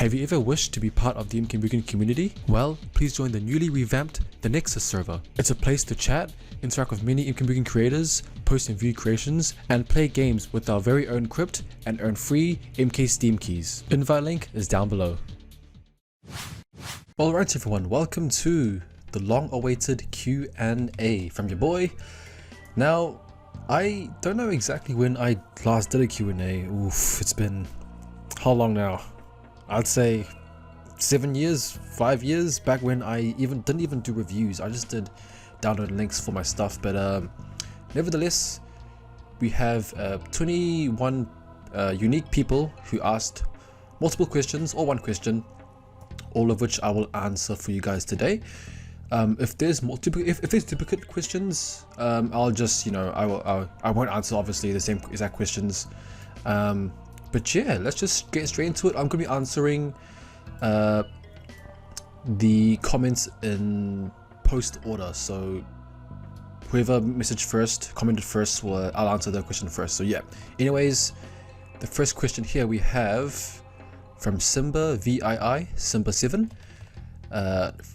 Have you ever wished to be part of the MK Mugen community? Well, please join the newly revamped The Nexus server. It's a place to chat, interact with many MK Mugen creators, post and view creations, and play games with our very own crypt and earn free MK Steam keys. Invite link is down below. Alright everyone, welcome to the long-awaited Q&A from your boy. Now, I don't know exactly when I last did a Q&A. Oof, it's been how long now? I'd say 7 years, 5 years, back when I didn't even do reviews. I just did download links for my stuff. But nevertheless, we have 21 unique people who asked multiple questions or one question, all of which I will answer for you guys today. If there's duplicate questions, I'll just, you know, I won't answer obviously the same exact questions. But yeah, let's just get straight into it. I'm going to be answering the comments in post order. So whoever messaged first, commented first, I'll answer the question first. So yeah, anyways, the first question here we have from Simba VII, Simba7.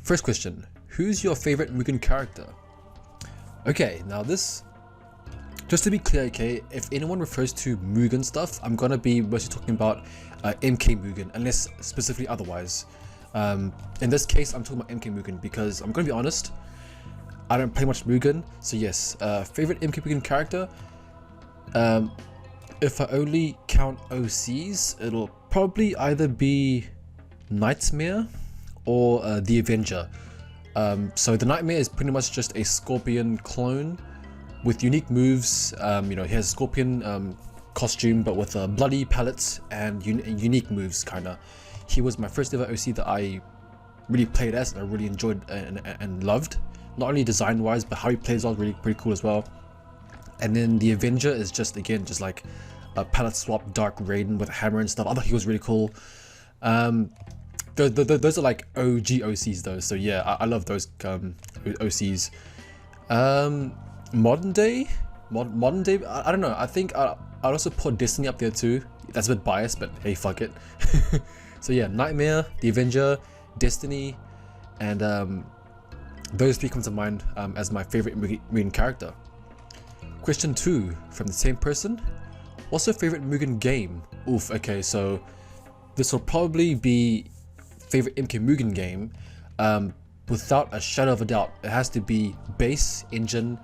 First question, who's your favorite Mugen character? Okay, now this, just to be clear, okay, if anyone refers to Mugen stuff, I'm gonna be mostly talking about MK Mugen, unless specifically otherwise. In this case, I'm talking about MK Mugen because I'm gonna be honest, I don't play much Mugen, so yes, favorite MK Mugen character. If I only count OCs, it'll probably either be Nightmare or the Avenger. So the Nightmare is pretty much just a Scorpion clone with unique moves. You know, he has a Scorpion costume, but with bloody palettes and unique moves, kinda. He was my first ever OC that I really played as, and I really enjoyed and loved. Not only design wise, but how he plays was really pretty cool as well. And then the Avenger is just, again, just like a palette swap Dark Raiden with a hammer and stuff. I thought he was really cool. Those are like OG OCs though, so yeah, I love those OCs. Modern day, I don't know. I think I'd also put Destiny up there too. That's a bit biased, but hey, fuck it. So yeah, Nightmare, the Avenger, Destiny, and those three come to mind as my favorite Mugen character. Question 2 from the same person. What's your favorite Mugen game? Oof. Okay, so this will probably be favorite MK Mugen game. Without a shadow of a doubt, it has to be base engine.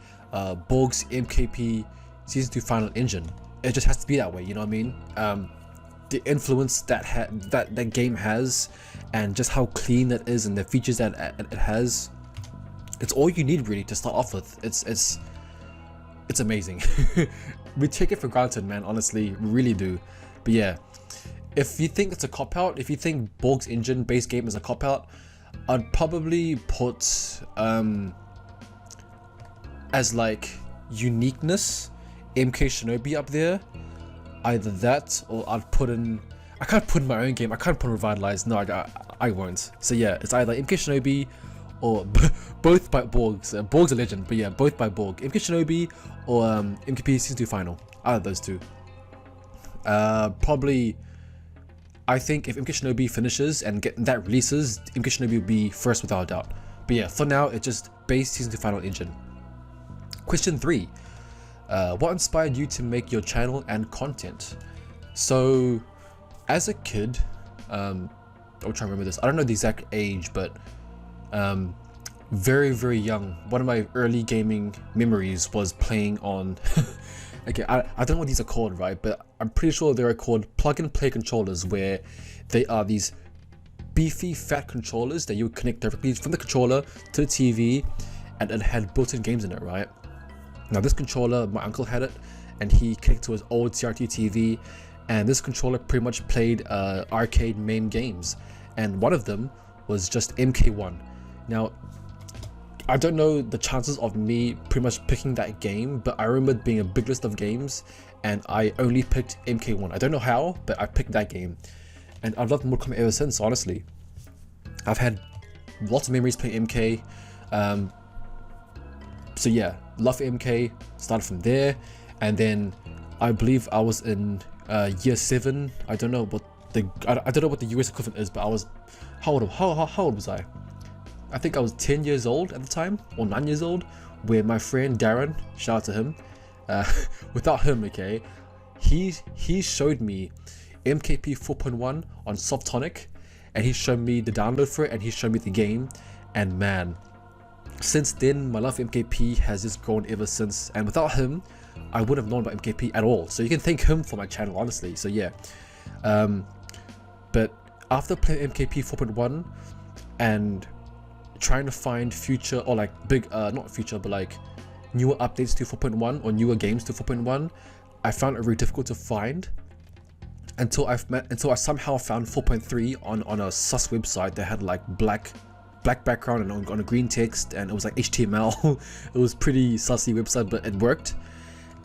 Borg's MKP Season 2 final engine. It just has to be that way, you know what I mean? The influence that game has, and just how clean it is, and the features that it has, it's all you need really to start off with. It's amazing. We take it for granted, man, honestly, we really do. But yeah, if you think it's a cop-out, if you think Borg's engine base game is a cop-out, I'd probably put as like uniqueness MK Shinobi up there. Either that, or I'd put in, I can't put in my own game, I can't put in Revitalized. No, I won't. So yeah, it's either MK Shinobi or both by Borg's. Borg's a legend, but yeah, both by Borg. MK Shinobi or MKP Season 2 final. Out of those two. Probably, I think if MK Shinobi finishes and that releases, MK Shinobi will be first without a doubt. But yeah, for now, it's just base Season 2 final engine. Question 3. What inspired you to make your channel and content? So, as a kid, I'll try to remember this. I don't know the exact age, but very, very young. One of my early gaming memories was playing on okay, I don't know what these are called, right? But I'm pretty sure they're called plug-and-play controllers, where they are these beefy, fat controllers that you would connect directly from the controller to the TV, and it had built-in games in it, right? Now this controller, my uncle had it, and he connected to his old CRT TV, and this controller pretty much played arcade main games, and one of them was just MK1. Now, I don't know the chances of me pretty much picking that game, but I remember it being a big list of games, and I only picked MK1. I don't know how, but I picked that game, and I've loved Mortal Kombat ever since, honestly. I've had lots of memories playing MK. So yeah, love for MK, started from there, and then I believe I was in year 7, I don't know what I don't know what the US equivalent is, but I was, how old was I? I think I was 10 years old at the time, or 9 years old, where my friend Darren, shout out to him, without him, okay, he showed me MKP 4.1 on Softonic, and he showed me the download for it, and he showed me the game, and man, since then my love for MKP has just grown ever since, and without him I wouldn't have known about MKP at all. So you can thank him for my channel, honestly. So yeah, but after playing MKP 4.1 and trying to find future, or like big not future, but like newer updates to 4.1 or newer games to 4.1, I found it very difficult to find until I somehow found 4.3 on a sus website that had like black background and on a green text, and it was like HTML. It was pretty sussy website, but it worked.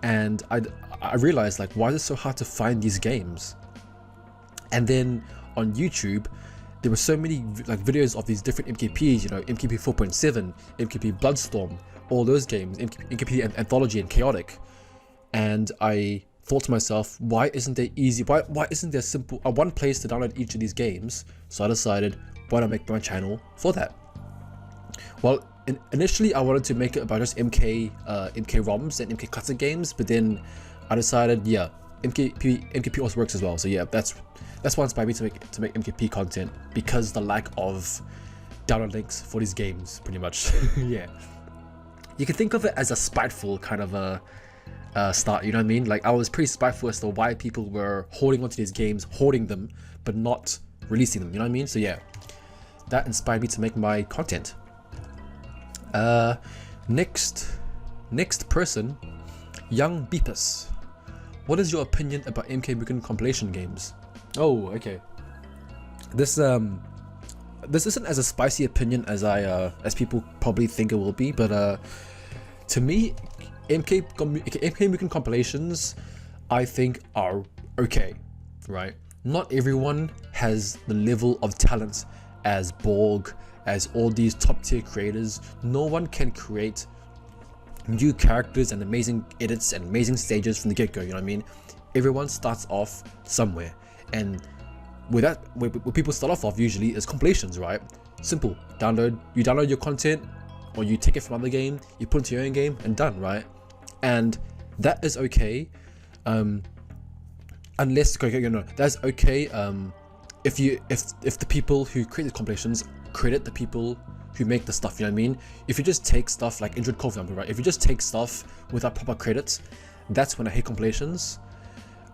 And I realized, like, why is it so hard to find these games? And then on YouTube there were so many like videos of these different MKPs, you know, MKP 4.7, MKP Bloodstorm, all those games, MKP Anthology and Chaotic. And I thought to myself, why isn't there why isn't there simple one place to download each of these games? So I decided, why not make my channel for that? Well, initially I wanted to make it about just MK ROMs and MK classic games, but then I decided, yeah, MKP also works as well. So yeah, that's what inspired me to make MKP content, because the lack of download links for these games, pretty much. Yeah, you can think of it as a spiteful kind of a start, you know what I mean? Like, I was pretty spiteful as to why people were holding onto these games, hoarding them, but not releasing them, you know what I mean? So yeah, that inspired me to make my content. Next person, Young Beepus. What is your opinion about MK Mugen compilation games? Oh, okay. This isn't as a spicy opinion as as people probably think it will be, but to me, MK Mugen compilations, I think, are okay, right? Not everyone has the level of talent as Borg, as all these top tier creators. No one can create new characters and amazing edits and amazing stages from the get-go, you know what I mean? Everyone starts off somewhere, and where people start off usually is compilations, right? Simple. You download your content, or you take it from other game, you put it into your own game, and done, right? And that is okay, unless, you know, that's okay if the people who create the compilations credit the people who make the stuff, you know what I mean? If you just take stuff like Injured Core, for example, right? If you just take stuff without proper credits, that's when I hate compilations.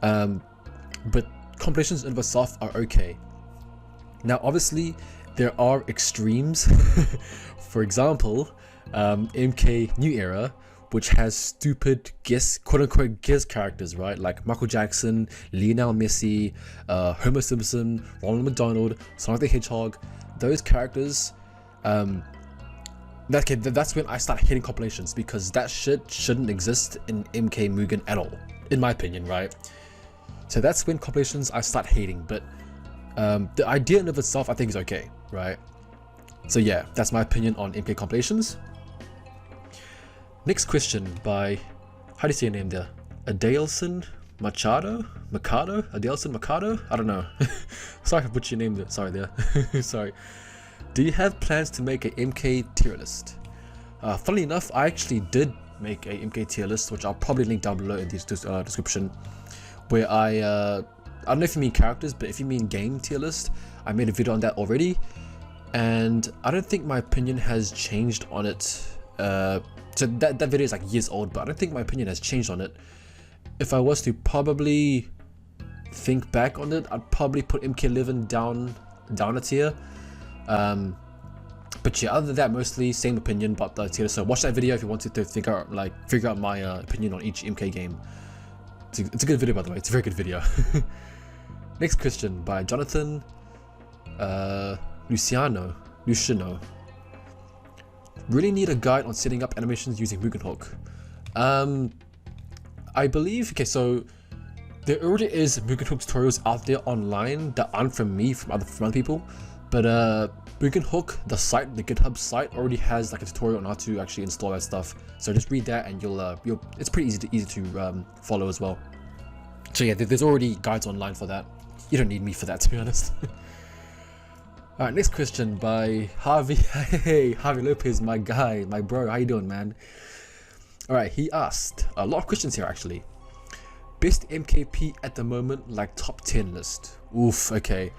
But compilations in themselves are okay. Now, obviously, there are extremes. For example, MK New Era, which has stupid quote-unquote guest characters, right? Like Michael Jackson, Lionel Messi, Homer Simpson, Ronald McDonald, Sonic the Hedgehog. Those characters, that's when I start hating compilations, because that shit shouldn't exist in MK Mugen at all, in my opinion, right? So that's when compilations I start hating, but the idea in of itself I think is okay, right? So yeah, that's my opinion on MK compilations. Next question by, how do you say your name there? Adelson Machado? Adelson Machado? I don't know. Sorry if I put your name there. Sorry there. Sorry. Do you have plans to make a MK tier list? Funnily enough, I actually did make a MK tier list, which I'll probably link down below in the description, where I don't know if you mean characters, but if you mean game tier list, I made a video on that already, and I don't think my opinion has changed on it. So that video is like years old, but I don't think my opinion has changed on it. If I was to probably think back on it, I'd probably put MK11 down a tier. But yeah, other than that, mostly same opinion about the tier. So watch that video if you wanted to figure out my opinion on each MK game. It's a good video, by the way. It's a very good video. Next question by Jonathan Luciano. Really need a guide on setting up animations using Mugen Hook. I believe, okay, so there already is Mugen Hook tutorials out there online that aren't from me, from other people, but Mugen Hook, the site, the GitHub site, already has like a tutorial on how to actually install that stuff. So just read that, and it's pretty easy to follow as well. So yeah, there's already guides online for that. You don't need me for that, to be honest. Alright, next question by Harvey. Hey, Harvey Lopez, my guy, my bro. How you doing, man? Alright, he asked a lot of questions here actually. Best MKP at the moment, like top 10 list. Oof, okay.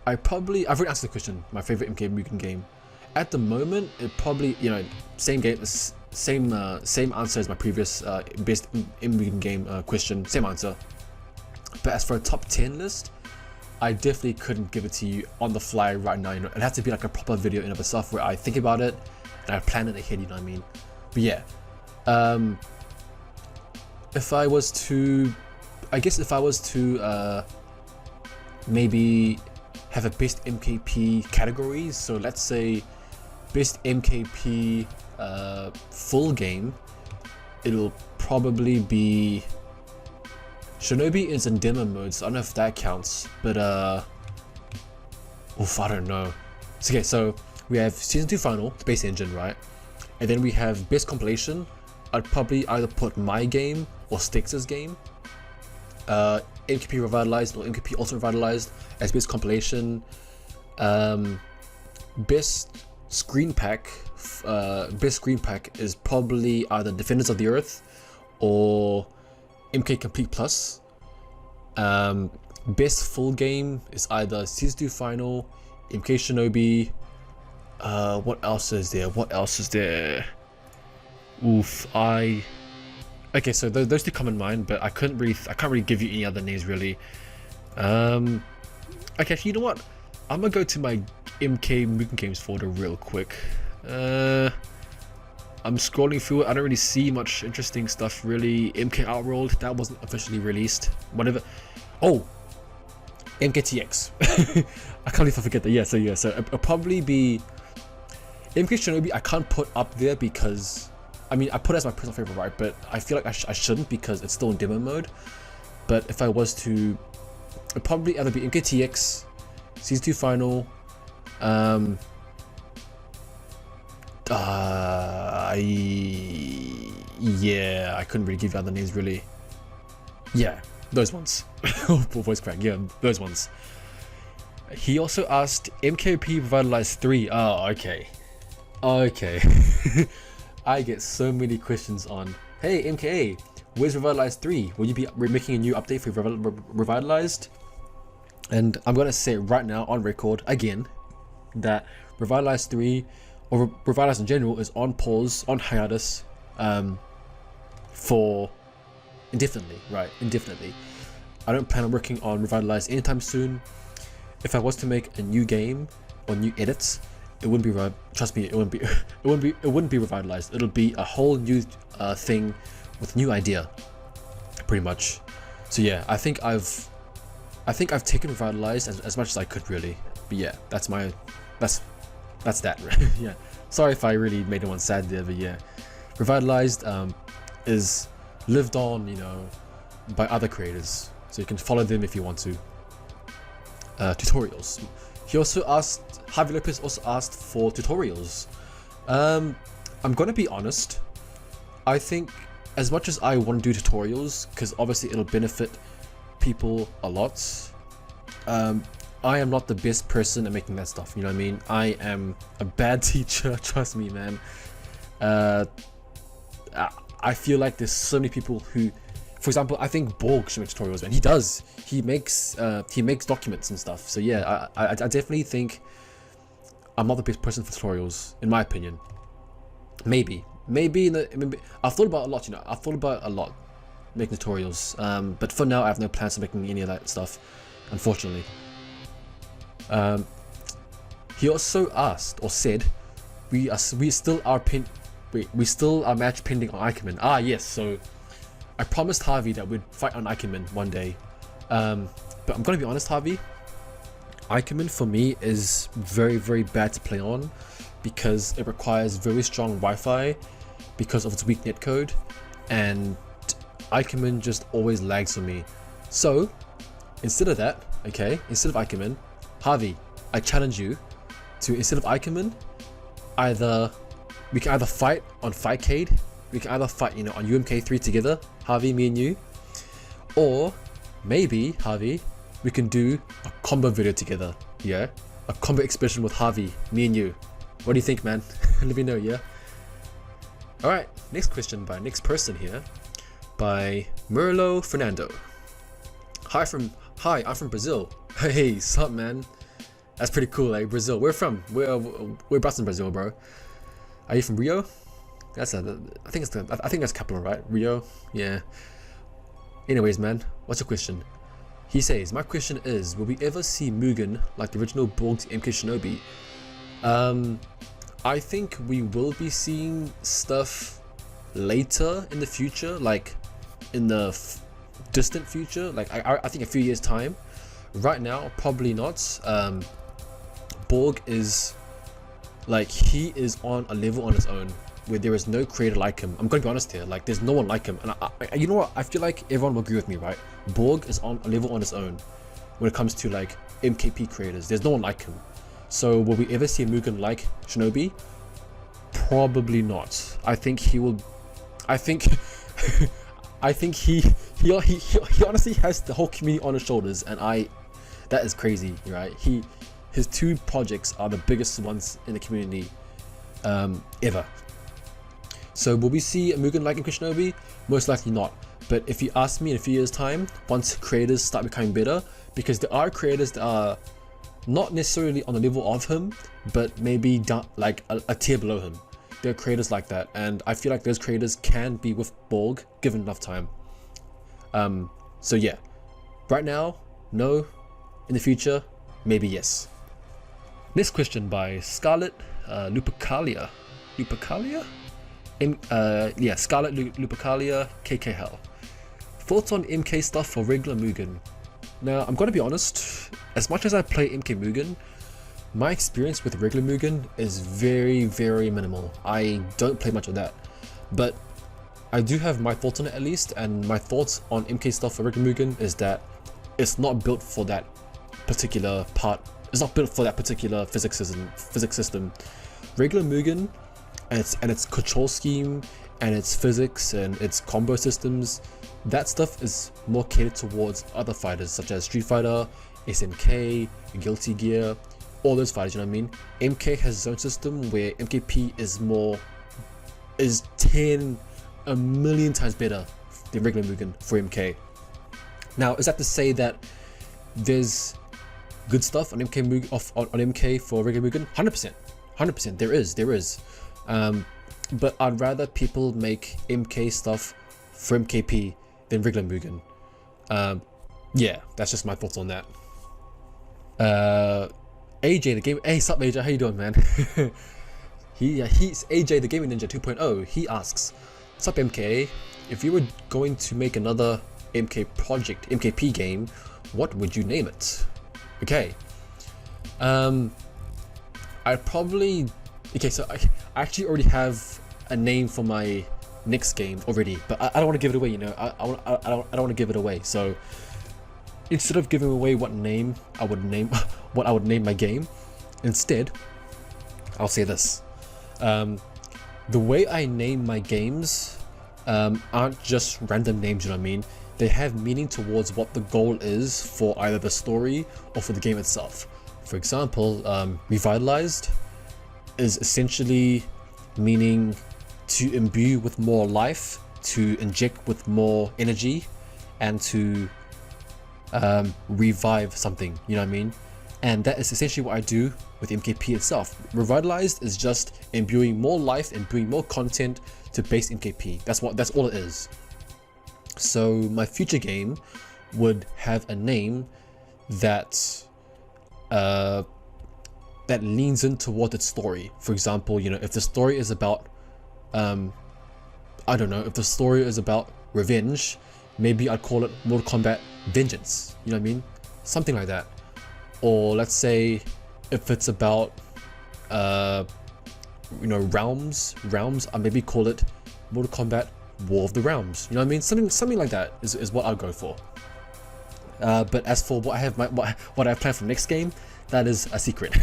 I've already answered the question. My favorite MK Mugen game. At the moment, it probably, you know, same game, same answer as my previous best Mugen game question. Same answer. But as for a top 10 list, I definitely couldn't give it to you on the fly right now. You know, it has to be like a proper video in of itself where I think about it and I plan it ahead. You know what I mean? But yeah. If I was to, maybe have a best MKP categories, so let's say best MKP full game, it'll probably be Shinobi is in demo mode, so I don't know if that counts, but I don't know. Okay, so we have season 2 final, Space Engine, right? And then we have best compilation. I'd probably either put my game or Stix's game, MKP Revitalized or MKP Ultra Revitalized as best compilation. Best screen pack is probably either Defenders of the Earth or MK Complete Plus. Best full game is either Season 2 Final, MK Shinobi. What else is there? Okay, so those two come in mind, but I can't really give you any other names really. Okay, actually, you know what? I'm gonna go to my MK Mugen Games folder real quick. I'm scrolling through it. I don't really see much interesting stuff really. MK Outworld, that wasn't officially released. Whatever. Oh, MKTX. I can't believe I forget that. Yeah, so it'll probably be MK Shinobi. I can't put up there because, I mean, I put it as my personal favorite, right? But I feel like I shouldn't because it's still in demo mode. But if I was to, it'd probably either be MKTX, Season 2 Final, yeah, I couldn't really give you other names really. Yeah, those ones. Voice crack, yeah, those ones. He also asked MKP Revitalized 3. Oh, okay. I get so many questions on, hey MKA, where's Revitalized 3? Will you be making a new update for Revitalized? And I'm gonna say right now on record again that Revitalized 3 or Revitalized in general is on pause, on hiatus, for indefinitely, right? Indefinitely. I don't plan on working on Revitalized anytime soon. If I was to make a new game or new edits, it wouldn't be trust me, it wouldn't be Revitalized. It'll be a whole new thing with new idea, pretty much. So yeah, I think I've taken Revitalized as much as I could really. But yeah, that's that. Yeah, sorry if I really made anyone sad there, but yeah, Revitalized is lived on, you know, by other creators, so you can follow them if you want to. Tutorials. He also asked, Javi Lopez also asked for tutorials. I'm gonna be honest, I think as much as I want to do tutorials, because obviously it'll benefit people a lot, I am not the best person at making that stuff, you know what I mean? I am a bad teacher, trust me, man. I feel like there's so many people who, for example, I think Borg should make tutorials, man. He does. He makes documents and stuff. So yeah, I definitely think I'm not the best person for tutorials, in my opinion. Maybe I've thought about a lot, you know. I've thought about a lot making tutorials, but for now I have no plans of making any of that stuff, unfortunately. He also asked or said, we still are match pending on Ikemen. Ah yes, so I promised Harvey that we'd fight on Ikemen one day. But I'm gonna be honest, Harvey, Ikemen for me is very, very bad to play on because it requires very strong Wi-Fi because of its weak netcode, and Ikemen just always lags for me. So instead of that, okay, instead of Ikemen, Harvey, I challenge you to, instead of Ikemen, we can either fight on Fightcade, we can either fight, you know, on UMK3 together, Harvey, me and you, or maybe, Harvey, we can do a combo video together. Yeah, a combo expression with Harvey, me and you. What do you think, man? Let me know. Yeah. All right. Next question by next person here, by Merlo Fernando. Hi, I'm from Brazil. Hey, sup, man? That's pretty cool, eh? Brazil. We're Boston, Brazil, bro. Are you from Rio? I think that's capital, right? Rio. Yeah. Anyways, man, what's your question? He says, my question is, will we ever see Mugen like the original Borg's MK Shinobi? I think we will be seeing stuff later in the future, like in the distant future, like I think a few years time. Right now, probably not. Borg is like, he is on a level on his own where there is no creator like him. I'm gonna be honest here, like there's no one like him, and I you know what, I feel like everyone will agree with me, right? Borg is on a level on his own when it comes to like MKP creators. There's no one like him. So will we ever see Mugen like Shinobi? Probably not. I think he will. I think I think he honestly has the whole community on his shoulders, and that is crazy, right? His two projects are the biggest ones in the community ever. So will we see a Mugen like MK Shinobi? Most likely not. But if you ask me in a few years time, once creators start becoming better, because there are creators that are not necessarily on the level of him, but maybe down, like a tier below him. There are creators like that, and I feel like those creators can be with Borg given enough time. So yeah, right now, no. In the future, maybe yes. Next question by Scarlet Lupercalia. Yeah, Scarlet Lupercalia KK Hell. Thoughts on MK stuff for regular Mugen? Now, I'm gonna be honest, as much as I play MK Mugen, my experience with regular Mugen is very, very minimal. I don't play much of that, but I do have my thoughts on it at least, and my thoughts on MK stuff for regular Mugen is that it's not built for that particular part. It's not built for that particular physics system. Regular Mugen and its control scheme and its physics and its combo systems, that stuff is more catered towards other fighters such as Street Fighter, SNK, Guilty Gear, all those fighters, you know what I mean? MK has its own system where MKP is 10 a million times better than regular Mugen for MK. Now, is that to say that there's good stuff on MK for regular Mugen? 100%. There is. But I'd rather people make MK stuff for MKP than regular Mugen. Yeah, that's just my thoughts on that. AJ the game. Hey, sup AJ? How you doing, man? He's AJ the Gaming Ninja 2.0. He asks, sup MKA? If you were going to make another MKP game, what would you name it? Okay. I'd probably. Okay, so I actually already have a name for my next game already, but I don't want to give it away. You know, I don't want to give it away. So instead of giving away what I would name my game, instead, I'll say this: the way I name my games aren't just random names. You know what I mean? They have meaning towards what the goal is for either the story or for the game itself. For example, Revitalized is essentially meaning to imbue with more life, to inject with more energy, and to revive something, you know what I mean? And that is essentially what I do with MKP itself. Revitalized is just imbuing more life and bringing more content to base MKP. That's all it is. So my future game would have a name that that leans in toward its story. For example, you know, if the story is about I don't know, if the story is about revenge, maybe I'd call it Mortal Kombat Vengeance, you know what I mean? Something like that. Or let's say if it's about you know, realms, I maybe call it Mortal Kombat War of the Realms, you know what I mean? Something like that is what I'll go for. But as for what I have what I have planned for the next game, that is a secret,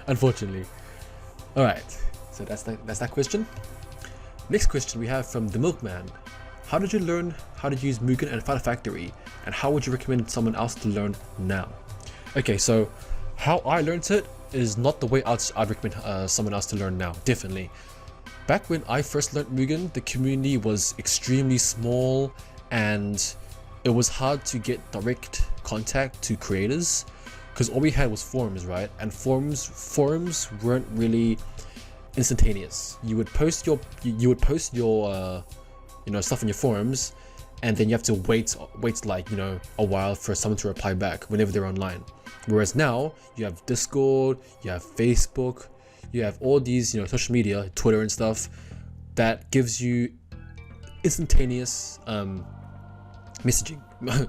unfortunately. All right, so that's that question. Next question we have from the Milkman. how did you learn how to use Mugen and Fighter Factory, and how would you recommend someone else to learn now? Okay, so how I learned it is not the way I'd recommend someone else to learn now, definitely. Back when I first learned Mugen, the community was extremely small and it was hard to get direct contact to creators because all we had was forums, right? And forums weren't really instantaneous. You would post your stuff in your forums, and then you have to wait like a while for someone to reply back whenever they're online. Whereas now you have Discord, you have Facebook, you have all these social media, Twitter and stuff, that gives you instantaneous messaging.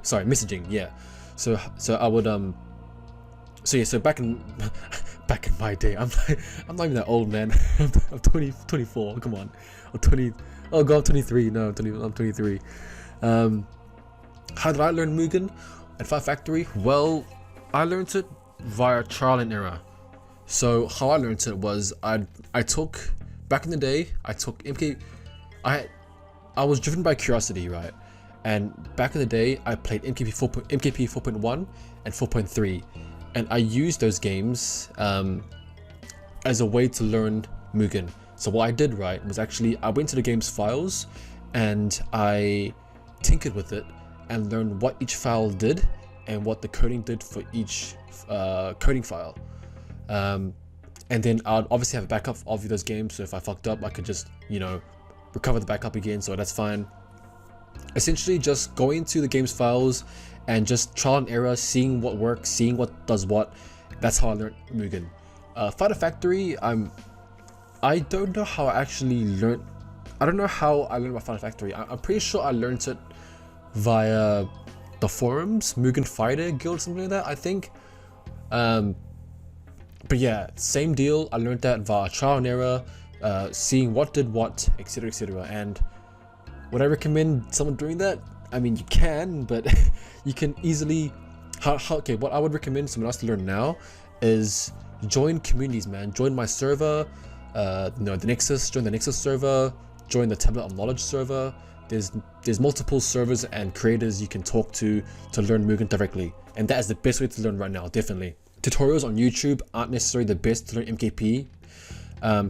Sorry, messaging. Yeah. So I would so back in my day, I'm not even that old, man. I'm 24. Come on, I'm 20. Oh god, I'm 23. No, I'm 23. How did I learn Mugen and Fighter Factory? Well, I learned it via trial and error. So how I learned it was I took, back in the day, I took MK. I was driven by curiosity, right? And back in the day, I played MKP 4.1 and 4.3, and I used those games as a way to learn Mugen. So what I did, right, was actually I went to the game's files and I tinkered with it and learned what each file did and what the coding did for each coding file. And then I'd obviously have a backup of those games, so if I fucked up, I could just recover the backup again, so that's fine. Essentially just going to the game's files and just trial and error, seeing what works, seeing what does what. That's how I learned Mugen. Fighter Factory, I don't know how I actually learned. I don't know how I learned about Fighter Factory. I'm pretty sure I learned it via the forums, Mugen Fighter Guild, something like that, I think. But yeah, same deal. I learned that via trial and error, seeing what did what, etc, etc. And would I recommend someone doing that? I mean, you can, but you can easily. Okay, what I would recommend someone else to learn now is join communities, man. Join my server, the Nexus. Join the Nexus server. Join the Tablet of Knowledge server. There's multiple servers and creators you can talk to learn Mugen directly, and that is the best way to learn right now, definitely. Tutorials on YouTube aren't necessarily the best to learn MKP,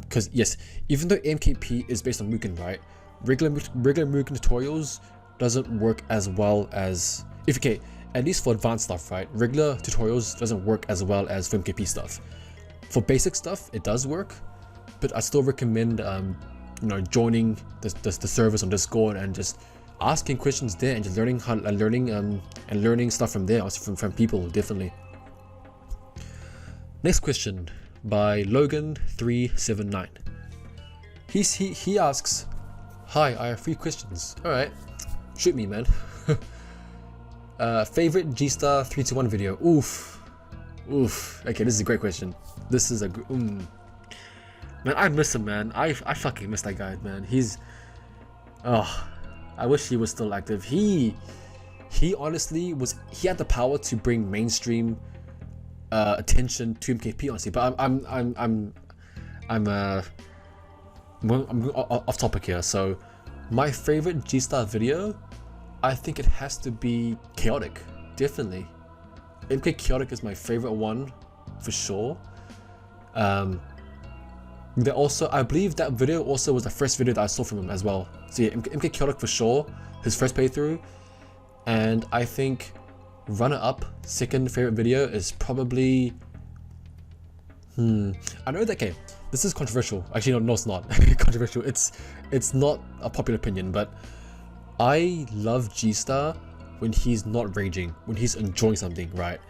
because yes, even though MKP is based on Mugen, right? Regular Mugen tutorials doesn't work as well as, at least for advanced stuff, right? Regular tutorials doesn't work as well as for MKP stuff. For basic stuff, it does work, but I still recommend joining the servers on Discord and just asking questions there and just learning stuff from there, from people, definitely. Next question by Logan379. He asks, "Hi, I have 3 questions." All right, shoot me, man. Favorite G-Star 321 video? Oof. Okay, this is a great question. This is a man. I miss him, man. I fucking miss that guy, man. I wish he was still active. He honestly he had the power to bring mainstream attention to MKP, honestly. But I'm off topic here. So my favorite G-Star video, I think it has to be Chaotic, definitely. MK Chaotic is my favorite one for sure. I believe that video also was the first video that I saw from him as well. So yeah, MK Chaotic for sure, his first playthrough. And I think runner-up, second favorite video is probably, I know that, okay, this is controversial. Actually, no, it's not controversial. It's not a popular opinion, but I love G-Star when he's not raging, when he's enjoying something, right?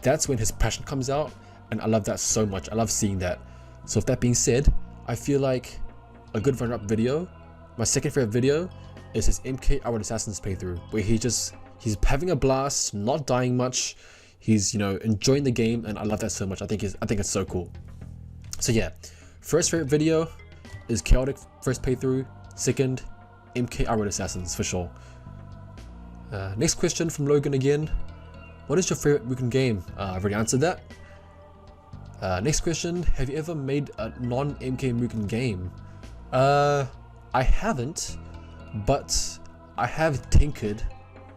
That's when his passion comes out, and I love that so much. I love seeing that. So with that being said, I feel like a good runner-up video, my second favorite video, is his MK Outward Assassins playthrough, where he's having a blast, not dying much. He's enjoying the game, and I love that so much. I think it's so cool. So yeah, first favorite video is Chaotic first playthrough. Second, MK Outward Assassins for sure. Next question from Logan again. What is your favorite Mugen game? I've already answered that. Next question, have you ever made a non-MK Mugen game? I haven't, but I have tinkered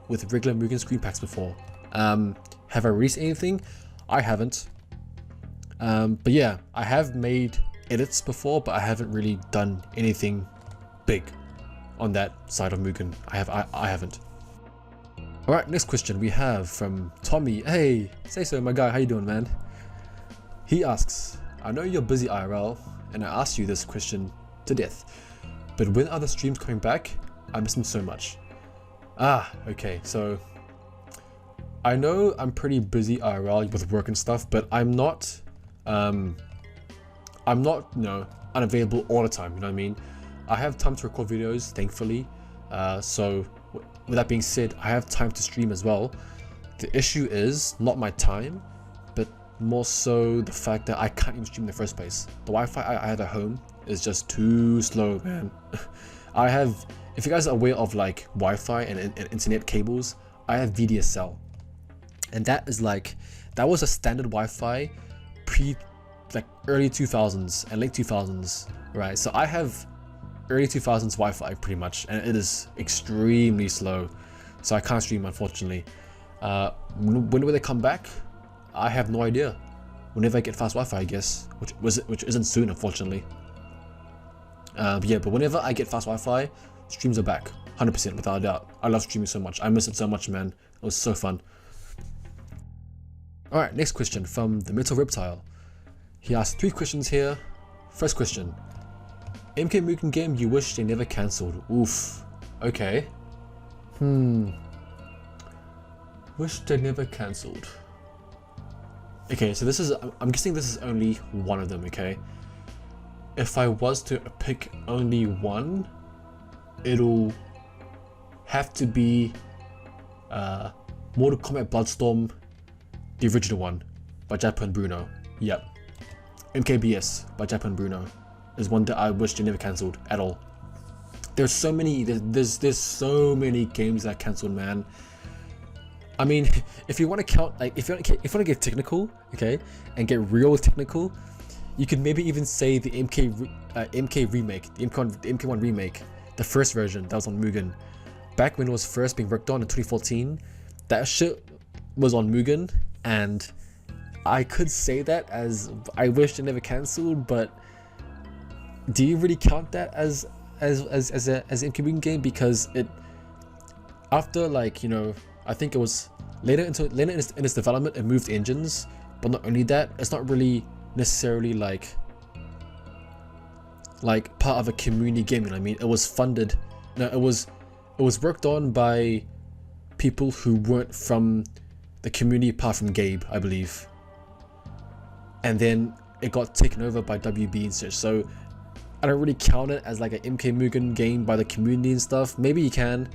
with regular Mugen screen packs before. Have I released anything? I haven't. But yeah, I have made edits before, but I haven't really done anything big on that side of Mugen. I haven't. Alright, next question we have from Tommy. Hey, say so my guy, how you doing, man? He asks, I know you're busy IRL, and I asked you this question to death, but when are the streams coming back? I miss them so much. Ah, okay, so I know I'm pretty busy IRL with work and stuff, but I'm not unavailable all the time, you know what I mean? I have time to record videos, thankfully. So with that being said, I have time to stream as well. The issue is not my time, but more so the fact that I can't even stream in the first place. The Wi-Fi I have at home is just too slow, man. If you guys are aware of like Wi-Fi and internet cables, I have VDSL. And that was a standard Wi-Fi early 2000s and late 2000s, right? So I have early 2000s Wi-Fi pretty much, and it is extremely slow, so I can't stream, unfortunately. When will they come back? I have no idea. Whenever I get fast Wi-Fi, I guess, which isn't soon, unfortunately. But whenever I get fast Wi-Fi, streams are back, 100% without a doubt. I love streaming so much. I miss it so much, man. It was so fun. Alright, next question from the Metal Reptile. He asked 3 questions here. First question. MK Mugen game you wish they never cancelled. Oof. Okay. Wish they never cancelled. Okay, so I'm guessing this is only one of them, okay? If I was to pick only one, it'll have to be Mortal Kombat Bloodstorm, the original one by Japan and Bruno. Yep. MKBS by Japan and Bruno is one that I wish they never cancelled at all. There's so many games that cancelled, man. I mean, if you want to count, like, if you want to get technical, okay, and get real technical, you could maybe even say the MK remake, the MK1 remake, the first version that was on Mugen. Back when it was first being worked on in 2014, that shit was on Mugen, and I could say that as I wish they never cancelled, but do you really count that as MK Mugen game? Because it, after, like, you know, I think it was later in its development, it moved engines, but not only that, it's not really necessarily like part of a community game, you know what I mean? It was funded, no, it was worked on by people who weren't from the community apart from Gabe, I believe. And then it got taken over by WB and such, so I don't really count it as like an MK Mugen game by the community and stuff. Maybe you can,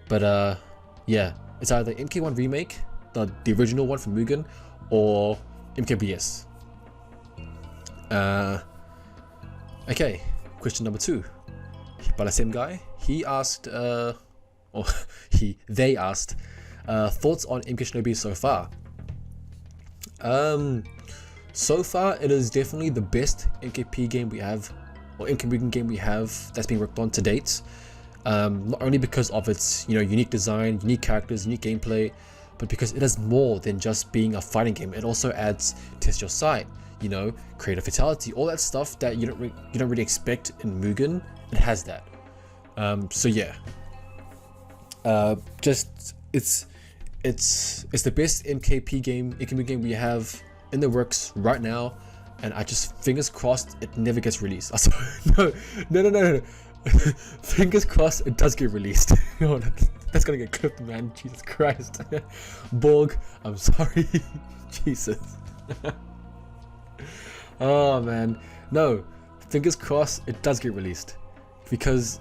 but yeah, it's either MK1 remake, the original one from Mugen, or MKBS. Okay, question number 2. By the same guy, he asked, they asked, thoughts on MK Shinobi so far. So far, it is definitely the best MKP game we have, or MK Mugen game we have that's been worked on to date. Not only because of its, you know, unique design, unique characters, unique gameplay, but because it is more than just being a fighting game. It also adds test your sight, you know, creative fatality, all that stuff that you don't really expect in Mugen. It has that. So yeah, just it's the best MKP game, MK game we have in the works right now, and I just, fingers crossed, it never gets released. No. Fingers crossed it does get released. No, that's gonna get clipped, man. Jesus Christ. Borg, I'm sorry. Jesus. Oh man, no, fingers crossed it does get released, because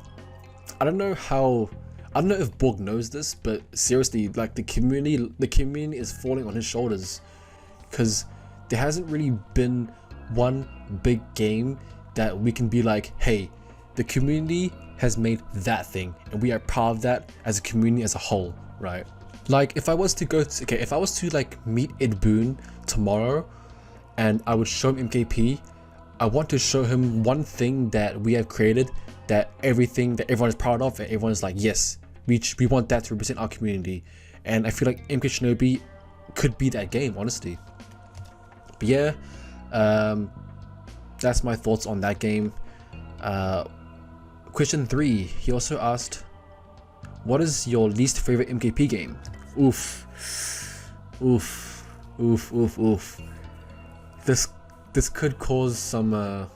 I don't know if Borg knows this, but seriously, like, the community is falling on his shoulders, because there hasn't really been one big game that we can be like, hey, the community has made that thing and we are proud of that as a community as a whole, right? Like, if I was to like meet Ed Boon tomorrow and I would show him MKP, I want to show him one thing that we have created, that everyone is proud of, and everyone is like, yes, we want that to represent our community, and I feel like MK Shinobi could be that game, honestly. But yeah, that's my thoughts on that game. Question 3, he also asked, what is your least favorite MKP game? Oof. This could cause some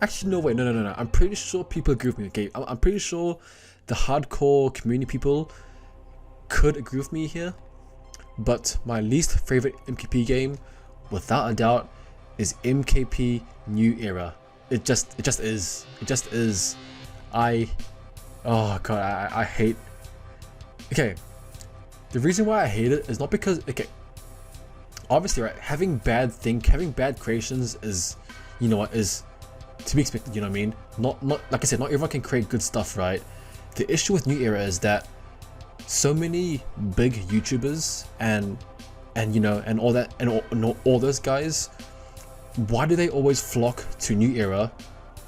actually no, wait, no, I'm pretty sure people agree with me. Okay, I'm pretty sure the hardcore community people could agree with me here, but my least favorite MKP game, without a doubt, is MKP New Era. It just is. Oh god, I hate. Okay, the reason why I hate it is not because, okay, obviously, right, having bad creations is, you know what, is to be expected, you know what I mean? Not like I said, not everyone can create good stuff, right? The issue with New Era is that so many big YouTubers and you know, and all that, and all those guys, why do they always flock to New Era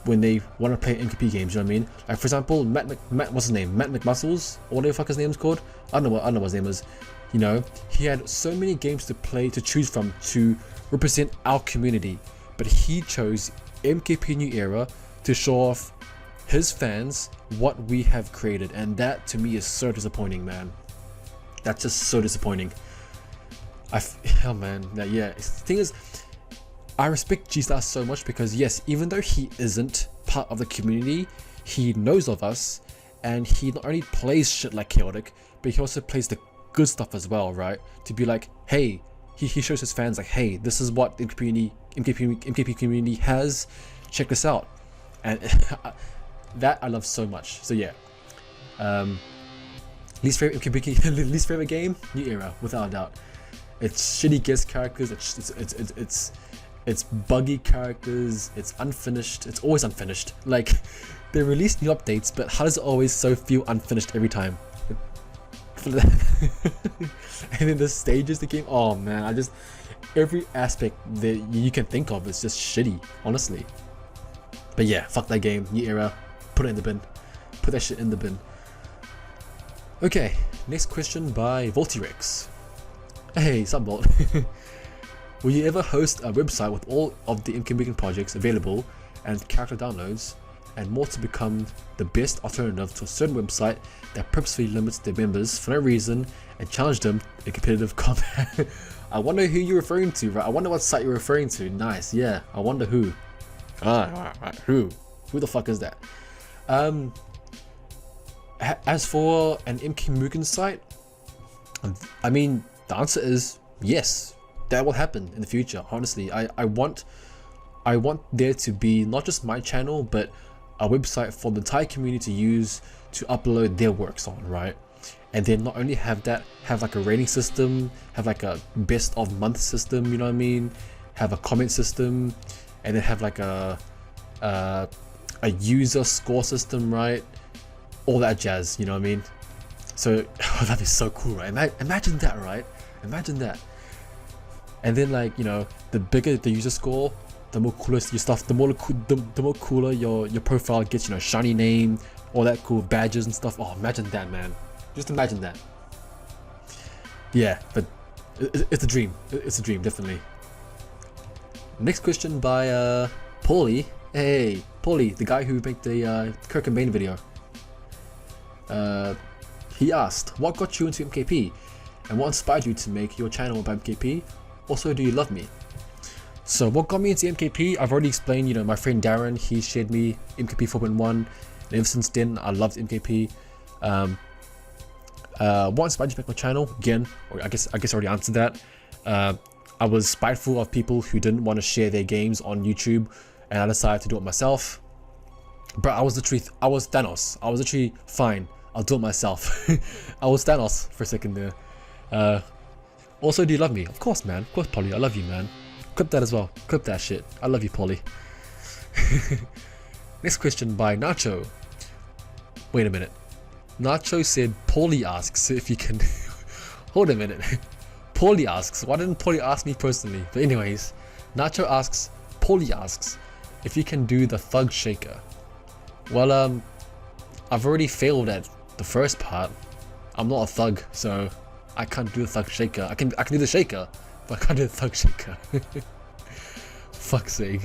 when they want to play MKP games? You know what I mean? Like, for example, Matt what's his name? Matt McMuscles, or whatever the fuck his name's called. I don't know what his name is. You know, he had so many games to play, to choose from, to represent our community, but he chose MKP New Era to show off his fans what we have created, and that to me is so disappointing, man. That's just so disappointing. Oh man, yeah. The thing is, I respect G-Star so much because yes, even though he isn't part of the community, he knows of us, and he not only plays shit like Chaotic, but he also plays the good stuff as well, right? To be like, hey, he shows his fans like, hey, this is what the MKP community has, check this out. And that I love so much. So yeah, least favorite MKP, least favorite game, New Era, without a doubt. It's shitty guest characters, it's buggy characters, it's unfinished, it's always unfinished. Like, they release new updates, but how does it always so feel unfinished every time? And then the stages, the game, oh man, every aspect that you can think of is just shitty, honestly. But yeah, fuck that game, New Era, put it in the bin. Put that shit in the bin. Okay, next question by Voltirex. Hey, sup Volt. Will you ever host a website with all of the MK Mugen projects available and character downloads, and more to become the best alternative to a certain website that purposefully limits their members for no reason and challenge them in competitive combat? I wonder who you're referring to, right? I wonder what site you're referring to. Nice, yeah. I wonder who. Who the fuck is that? As for an MK Mugen site, I mean, the answer is yes. That will happen in the future. Honestly, I want there to be not just my channel, but a website for the entire community to use to upload their works on, right? And then not only have that, have like a rating system, have like a best of month system, you know what I mean? Have a comment system, and then have like a user score system, right? All that jazz, you know what I mean? So that'd be so cool, right? Imagine that, right? Imagine that. And then, like, you know, the bigger the user score, the more cooler your stuff, the more cooler your profile gets, you know, shiny name, all that cool badges and stuff. Oh, imagine that, man. Just imagine that. Yeah, but it's a dream. It's a dream, definitely. Next question by Paulie. Hey, Paulie, the guy who made the Kirk and Bane video. He asked, what got you into MKP? And what inspired you to make your channel about MKP? Also, do you love me? So what got me into MKP, I've already explained, you know, my friend Darren, he shared me MKP 4.1, and ever since then, I loved MKP. What inspired you to make my channel? Again, I guess I already answered that. I was spiteful of people who didn't want to share their games on YouTube, and I decided to do it myself. But I was Thanos. I was literally, fine, I'll do it myself. I was Thanos for a second there. Also, do you love me? Of course, man. Of course, Polly. I love you, man. Clip that as well. Clip that shit. I love you, Polly. Next question by Nacho. Wait a minute. Nacho said Paulie asks if you can... Hold a minute. Paulie asks. Why didn't Paulie ask me personally? But anyways, Nacho asks, Paulie asks if you can do the Thug Shaker. Well, I've already failed at the first part. I'm not a thug, so I can't do the thug shaker. I can do the shaker, but I can't do the thug shaker. Fuck's sake.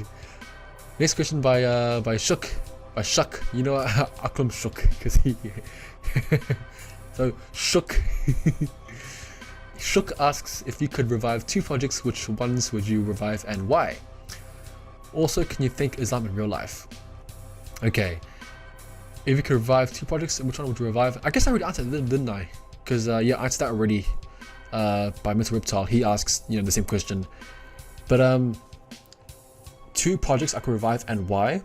Next question by Shook. By Shuck. You know I call him Shook because he so Shook Shook asks if you could revive 2 projects, which ones would you revive and why? Also, can you thank Islam in real life? Okay. If you could revive 2 projects, which one would you revive? I guess I already answered it, didn't I? Because yeah, I answered that already by Mr. Reptile. He asks, you know, the same question. But 2 projects I could revive and why?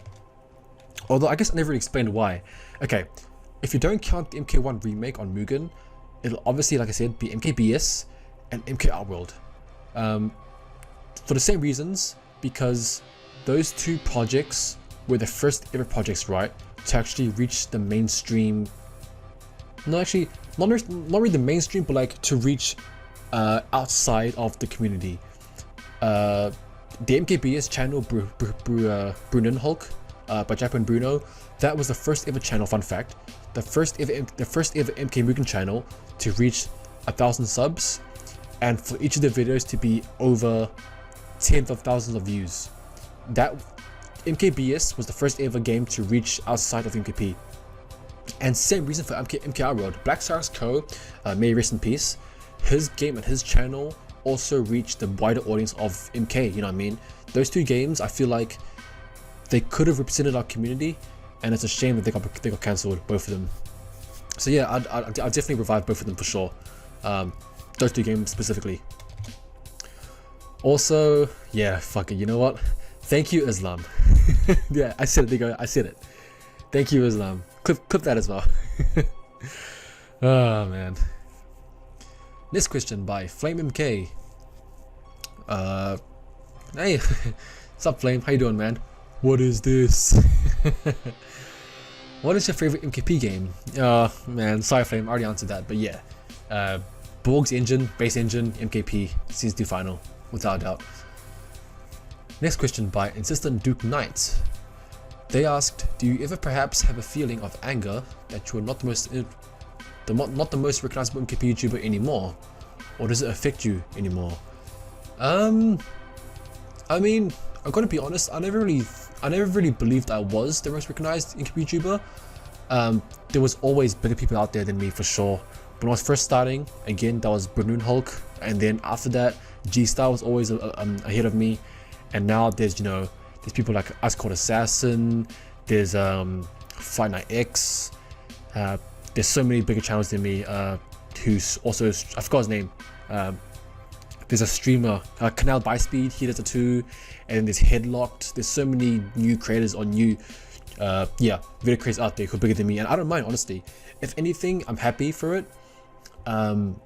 Although I guess I never really explained why. Okay, if you don't count the MK1 remake on Mugen, it'll obviously, like I said, be MKBS and MK Outworld. For the same reasons, because those 2 projects were the first ever projects, right, to actually reach the mainstream. No, actually, not really the mainstream, but like to reach outside of the community. The MKBS channel, Brunnen Hulk, by Japan Bruno, that was the first ever channel. Fun fact: the first ever MK Mugen channel to reach 1,000 subs, and for each of the videos to be over tens of thousands of views. That MKBS was the first ever game to reach outside of MKP. And same reason for MK Outworld. Black Stars Co, may he rest in peace. His game and his channel also reached the wider audience of MK. You know what I mean? Those 2 games, I feel like they could have represented our community, and it's a shame that they got cancelled, both of them. So yeah, I'd definitely revive both of them for sure. Those 2 games specifically. Also, yeah, fuck it. You know what? Thank you, Islam. Yeah, I said it. There you go. I said it. Thank you, Islam. Clip that as well. Oh man. Next question by Flame MK. Hey, what's up, Flame? How you doing, man? What is this? What is your favorite MKP game? Man, sorry, Flame. I already answered that, but yeah, Borg's engine, base engine, MKP, season 2 final, without a doubt. Next question by Insistent Duke Knight. They asked, do you ever perhaps have a feeling of anger that you are not the most recognizable MKP YouTuber anymore, or does it affect you anymore? I mean, I'm gonna be honest. I never really believed I was the most recognized MKP YouTuber. There was always bigger people out there than me, for sure. When I was first starting, again, that was Brunnen Hulk, and then after that, G-Star was always ahead of me. And now there's, you know, there's people like Ice Cold Assassin, there's Fight Night X, there's so many bigger channels than me, who's also, I forgot his name, there's a streamer, Canal by Speed, he does it too, and then there's Headlocked. There's so many new creators or new video creators out there who are bigger than me, and I don't mind, honestly. If anything, I'm happy for it. I'm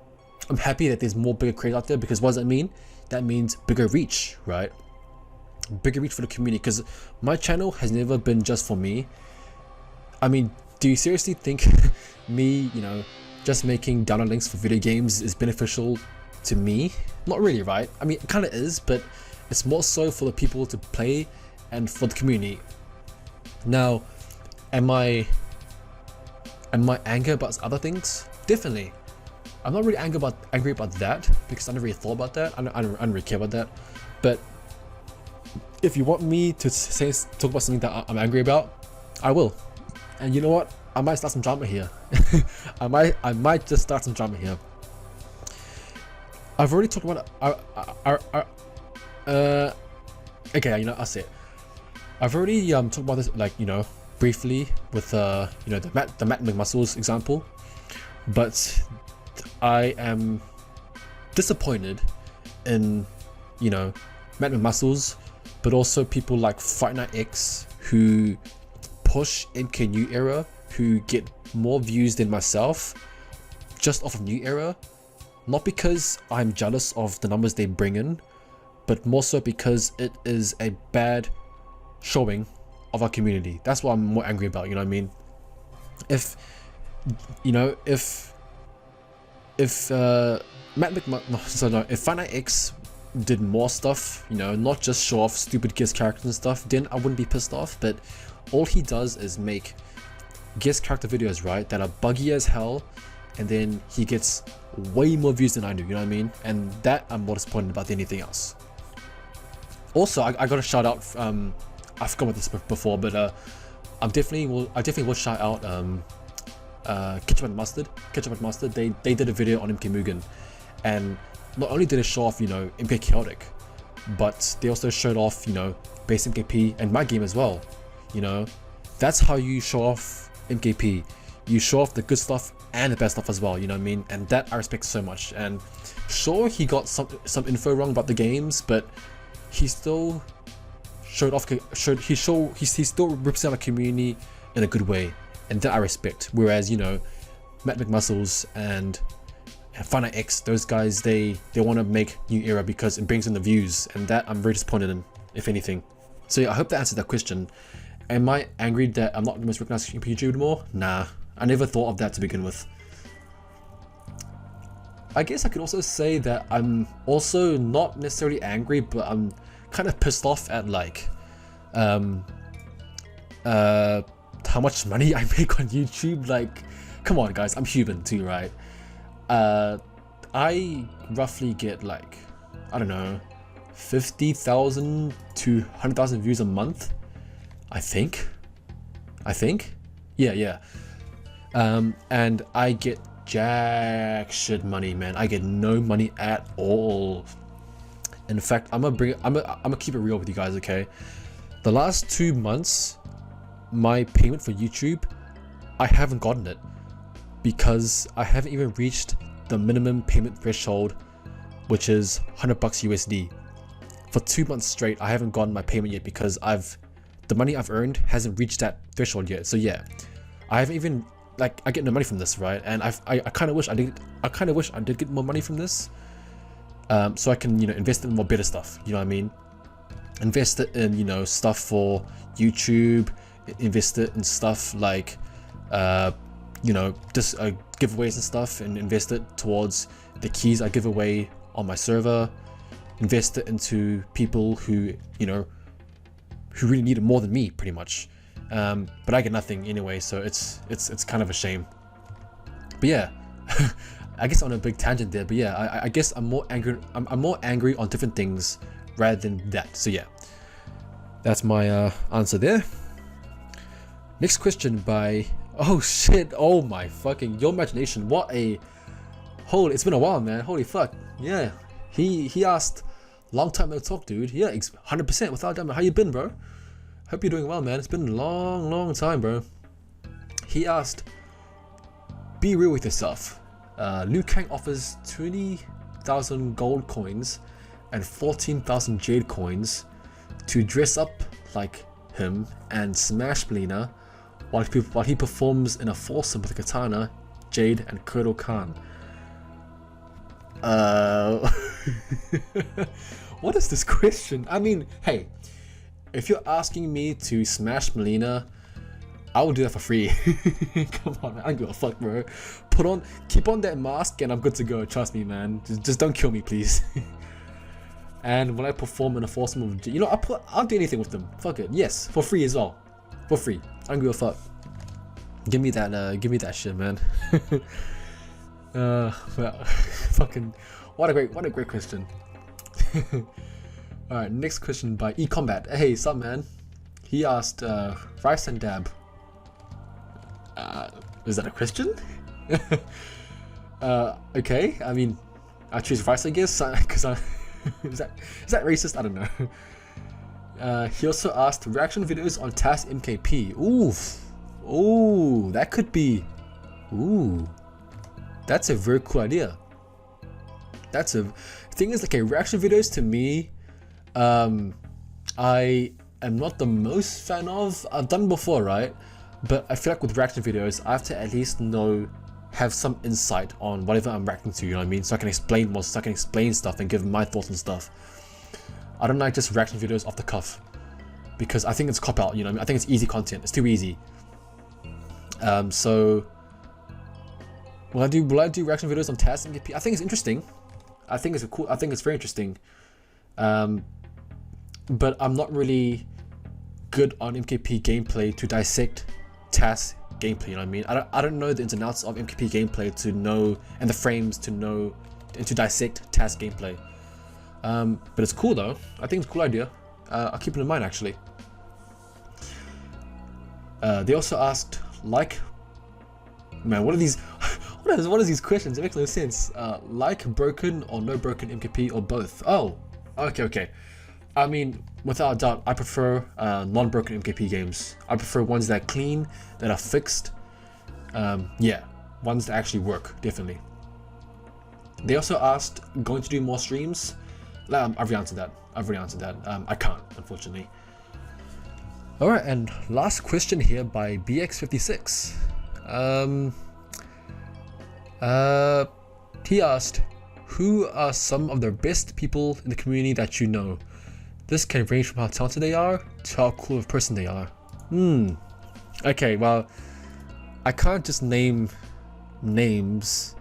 happy that there's more bigger creators out there, because what does that mean? That means bigger reach, right? Bigger reach for the community, because my channel has never been just for me. I mean, do you seriously think me, you know, just making download links for video games is beneficial to me? Not really, right? I mean, it kind of is, but it's more so for the people to play and for the community. Now, am I angry about other things? Definitely. I'm not really angry about that, because I never really thought about that. I don't really care about that. But if you want me to talk about something that I'm angry about, I will. And you know what? I might start some drama here. I might just start some drama here. I've already talked about okay, you know, I'll say it. I've already talked about this, like, you know, briefly with you know, the Matt McMuscles example, but I am disappointed in, you know, Matt McMuscles, but also people like Fight Night X, who push MK New Era, who get more views than myself just off of New Era. Not because I'm jealous of the numbers they bring in, but more so because it is a bad showing of our community. That's what I'm more angry about, you know what I mean? If, you know, if if Fight Night X did more stuff, you know, not just show off stupid guest characters and stuff, then I wouldn't be pissed off. But all he does is make guest character videos, right, that are buggy as hell, and then he gets way more views than I do, you know what I mean? And that I'm more disappointed about than anything else. Also, I got a shout out, I forgot about this before, but I definitely will shout out Ketchup and Mustard. They did a video on MK Mugen, and not only did it show off, you know, MK Chaotic, but they also showed off, you know, base MKP and my game as well. You know, that's how you show off MKP. You show off the good stuff and the bad stuff as well, you know what I mean? And that I respect so much. And sure, he got some info wrong about the games, but he still showed off. He still represented the community in a good way, and that I respect. Whereas, you know, Matt McMuscles and Finite X, those guys, they want to make new era because it brings in the views, and that I'm very disappointed in, if anything. So yeah, I hope that answered that question. Am I angry that I'm not the most recognized YouTuber anymore? Nah, I never thought of that to begin with. I guess I could also say that I'm also not necessarily angry, but I'm kind of pissed off at like how much money I make on YouTube. Like, come on guys, I'm human too, right? I roughly get like, I don't know, 50,000 to 100,000 views a month, I think, yeah. And I get jack shit money, man. I get no money at all. In fact, I'm gonna keep it real with you guys, okay? The last 2 months, my payment for YouTube, I haven't gotten it because I haven't even reached the minimum payment threshold, which is $100 USD. For 2 months straight, I haven't gotten my payment yet because the money I've earned hasn't reached that threshold yet. So yeah, I haven't even, like, I get no money from this, right? And I kind of wish I did get more money from this, so I can, you know, invest in more better stuff. You know what I mean? Invest it in, you know, stuff for YouTube. Invest it in stuff like, you know, just giveaways and stuff, and invest it towards the keys I give away on my server. Invest it into people who, you know, who really need it more than me, pretty much. But I get nothing anyway, so it's kind of a shame. But yeah, I guess on a big tangent there. But yeah, I guess I'm more angry. I'm more angry on different things rather than that. So yeah, that's my answer there. Next question by, oh shit, oh my fucking, your imagination. What a, holy, it's been a while, man. Holy fuck. Yeah, he asked, long time no talk, dude. Yeah, 100% without doubt. How you been, bro? Hope you're doing well, man. It's been a long time, bro. He asked, be real with yourself. Liu Kang offers 20,000 gold coins and 14,000 jade coins to dress up like him and smash Melina while he performs in a foursome with Katana, Jade, and Kodo Khan. What is this question? I mean, hey, if you're asking me to smash Melina, I will do that for free. Come on, man. I don't give a fuck, bro. Keep on that mask and I'm good to go. Trust me, man. Just don't kill me, please. And when I perform in a foursome of, you know, I'll do anything with them. Fuck it. Yes, for free as well. For free. I don't give a fuck. Give me that shit, man. Well, fucking, what a great question. Alright, next question by KOMBAT. Hey, sup, man? He asked, rice and dab. Is that a question? Okay, I mean, I choose rice, I guess, because is that racist? I don't know. He also asked reaction videos on Task MKP. Ooh, that could be. Ooh, that's a very cool idea. That's a thing is, like, reaction videos to me, I am not the most fan of. I've done before, right? But I feel like with reaction videos, I have to at least have some insight on whatever I'm reacting to, you know what I mean? So I can explain more, so I can explain stuff and give my thoughts and stuff. I don't like just reaction videos off the cuff, because I think it's cop out, you know what I mean? I think it's easy content, it's too easy. So will I do reaction videos on Task MKP? I think it's interesting. I think it's very interesting. But I'm not really good on MKP gameplay to dissect tasks gameplay. You know what I mean? I don't know the ins and outs of MKP gameplay to know, and the frames to know and to dissect task gameplay. But it's cool though. I think it's a cool idea. I'll keep it in mind actually. They also asked, like, man, what are these? what is these questions? It makes no sense. Like broken or no broken MKP or both? Oh, okay. I mean, without a doubt, I prefer non-broken MKP games. I prefer ones that are clean, that are fixed. Yeah, ones that actually work, definitely. They also asked, going to do more streams? I've already answered that. I can't, unfortunately. Alright, and last question here by BX56. He asked, who are some of the best people in the community that you know? This can range from how talented they are to how cool of a person they are. Okay, well, I can't just name names.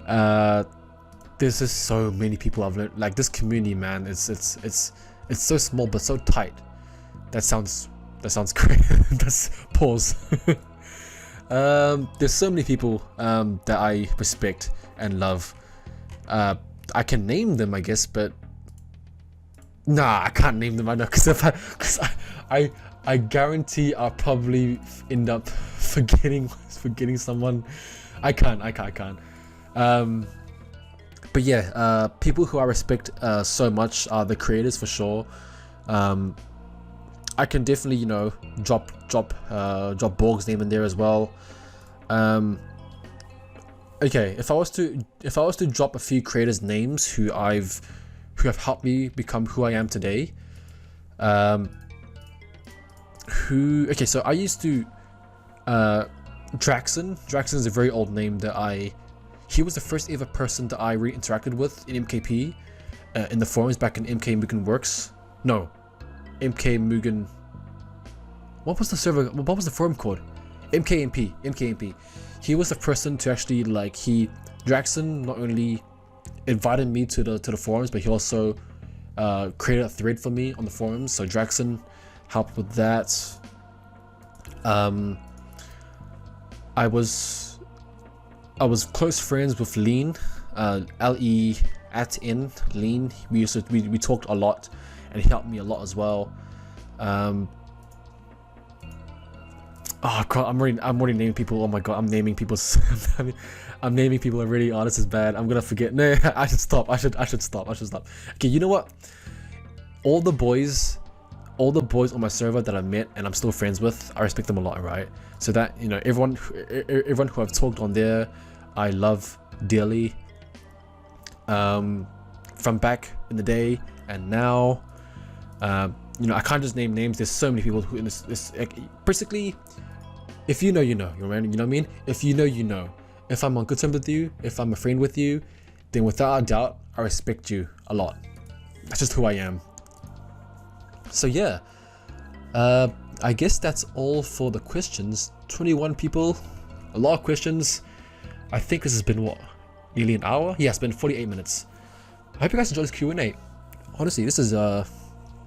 There's just so many people I've learned. Like, this community, man, it's so small but so tight. That sounds great. That's pause. There's so many people that I respect and love. I can name them, I guess, but nah, I can't name them. I know, because I guarantee I'll probably end up forgetting someone. I can't. But yeah, people who I respect so much are the creators for sure. I can definitely, you know, drop Borg's name in there as well. Okay, if I was to drop a few creators' names who have helped me become who I am today. Okay, so I used to Draxon. Draxon is a very old name that he was the first ever person that I really interacted with in MKP in the forums back in MK Mugen Works. No, MK Mugen. What was the server? What was the forum called? MKMP. He was the person to actually, like, Draxon not only invited me to the forums, but he also created a thread for me on the forums. So Draxon helped with that. I was close friends with Lean, LE@N, Lean. We talked a lot, and he helped me a lot as well. Oh god, I'm already naming people. Oh my god, I'm naming people. I'm naming people already. Oh, this is bad. I'm gonna forget. No, I should stop. I should stop. Okay, you know what? All the boys on my server that I met and I'm still friends with, I respect them a lot, right? So that, you know, everyone who I've talked on there, I love dearly. From back in the day and now, you know, I can't just name names. There's so many people who in this basically, if you know, you know, you know what I mean? If you know, you know. If I'm on good terms with you, if I'm a friend with you, then without a doubt, I respect you a lot. That's just who I am. So yeah, I guess that's all for the questions. 21 people, a lot of questions. I think this has been, what, nearly an hour? Yeah, it's been 48 minutes. I hope you guys enjoyed this Q&A. Honestly, this is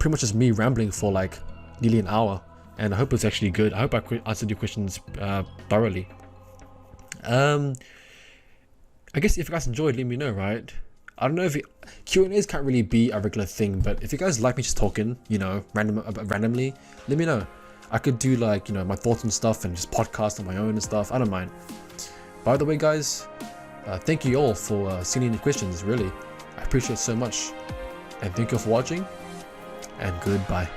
pretty much just me rambling for like nearly an hour, and I hope it's actually good. I hope I answered your questions thoroughly. I guess if you guys enjoyed, let me know, right? I don't know if Q&As can't really be a regular thing, but if you guys like me just talking, you know, randomly, let me know. I could do, like, you know, my thoughts and stuff and just podcast on my own and stuff. I don't mind. By the way, guys, thank you all for sending the questions, really. I appreciate it so much. And thank you all for watching, and goodbye.